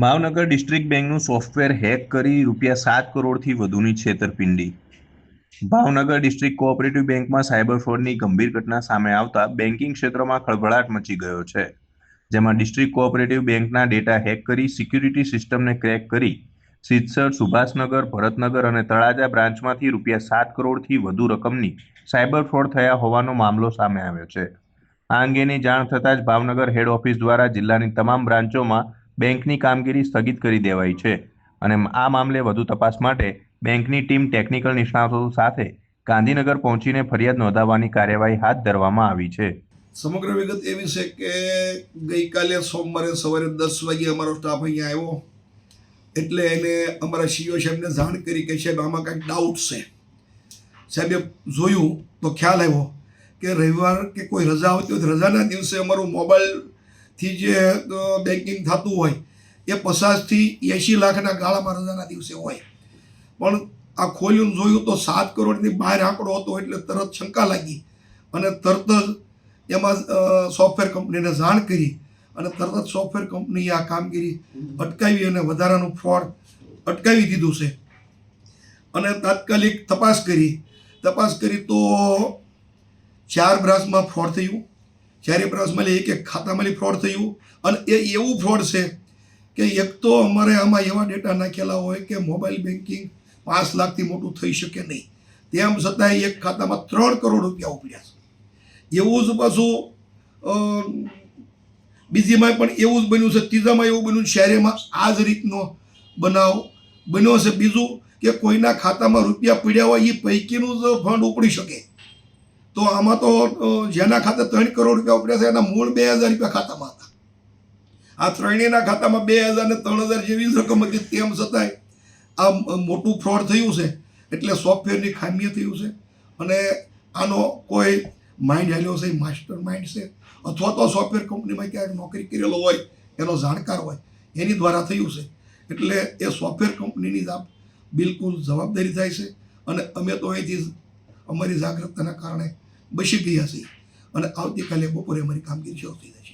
Bhavnagar district બેંકનું software hack કરી ₹7 કરોડથી વધુની છેતરપિંડી. ભાવનગર ડિસ્ટ્રિક્ટ કોઓપરેટિવ બેંકમાં સાયબર ફ્રોડની ગંભીર ઘટના સામે આવતા બેન્કિંગ ક્ષેત્રમાં ખળભળાટ મચી ગયો છે. જેમાં ડિસ્ટ્રિક્ટ કોઓપરેટિવ બેંકના ડેટા હેક કરી સિક્યુરિટી સિસ્ટમને ક્રેક કરી સિદ્ધસર, સુભાષનગર, ભરતનગર અને તળાજા બ્રાન્ચમાંથી ₹7 કરોડથી વધુ રકમની સાયબર ફ્રોડ થયા હોવાનો મામલો સામે આવ્યો છે. આ અંગેની જાણ થતાં જ ભાવનગર હેડ ઓફિસ દ્વારા જિલ્લાની તમામ બ્રાન્ચોમાં બેંકની કામગીરી સ્થગિત કરી દેવાઈ છે અને આ મામલે વધુ તપાસ માટે બેંકની ટીમ ટેકનિકલ નિષ્ણાતો સાથે ગાંધીનગર પહોંચીને ફરિયાદ નોંધાવવાની કાર્યવાહી હાથ ધરવામાં આવી છે. સમગ્ર વિગત એવી છે કે ગઈકાલે સોમવારે સવારે 10 વાગે અમારો સ્ટાફ અહીંયા આવ્યો એટલે એને અમારા સીઈઓ સાહેબને જાણ કરી કે સાહેબ આમાં કાંઈક ડાઉટ છે. સાહેબે જોયું તો ખ્યાલ આવ્યો કે રવિવાર કે કોઈ રજા આવતી હોય તો રજાના દિવસે અમારું મોબાઈલથી જે બેન્કિંગ થતું હોય એ 50થી 80 લાખના ગાળામાં રજાના દિવસે હોય. પણ આ ખોલ્યું જોયું તો 7 કરોડની બહાર આંકડો હતો એટલે તરત શંકા લાગી અને તરત જ એમાં સોફ્ટવેર કંપનીને જાણ કરી અને તરત જ સોફ્ટવેર કંપનીએ આ કામગીરી અટકાવી અને વધારાનું ફ્રોડ અટકાવી દીધું છે. અને તાત્કાલિક તપાસ કરી તો 4 બ્રાન્ચમાં ફ્રોડ થયું. 4 બ્રાન્ચમાં એક ખાતામાં ફ્રોડ થયું અને એ એવું ફ્રોડ છે કે એક તો અમારે આમાં એવા ડેટા નાખેલા હોય કે મોબાઈલ બેન્કિંગ 5 લાખથી મોટું થઈ શકે નહીં, તેમ છતાંય એક ખાતામાં 3 કરોડ રૂપિયા ઉપડ્યા છે. એવું જ પાછું બીજીમાં પણ એવું જ બન્યું છે, ત્રીજામાં એવું બન્યું, શહેરમાં આ જ રીતનો બનાવ બન્યો છે. બીજું કે કોઈના ખાતામાં રૂપિયા પડ્યા હોય એ પૈકીનું જ ફંડ ઉપડી શકે. તો આમાં તો જેના ખાતે 3 કરોડ રૂપિયા ઉપડ્યા છે એના મૂળ 2,000 રૂપિયા ખાતામાં હતા. આ ત્રણેયના ખાતામાં 2,000 ને 3,000 જેવી જ રકમ હતી, તેમ છતાંય આ મોટું ફ્રોડ થયું છે. એટલે સોફ્ટવેરની ખામી થયું છે અને આનો કોઈ માઇન્ડ હાલ્યો છે, માસ્ટર માઇન્ડ છે અથવા તો સોફ્ટવેર કંપનીમાં ક્યાંક નોકરી કરેલો હોય એનો જાણકાર હોય એની દ્વારા થયું છે. એટલે એ સોફ્ટવેર કંપનીની બિલકુલ જવાબદારી થાય છે અને અમે તો અહીંથી અમારી જાગૃતતાના કારણે બચી ગયા છીએ અને આવતીકાલે બપોરે અમારી કામગીરી શરૂ થઈ જશે.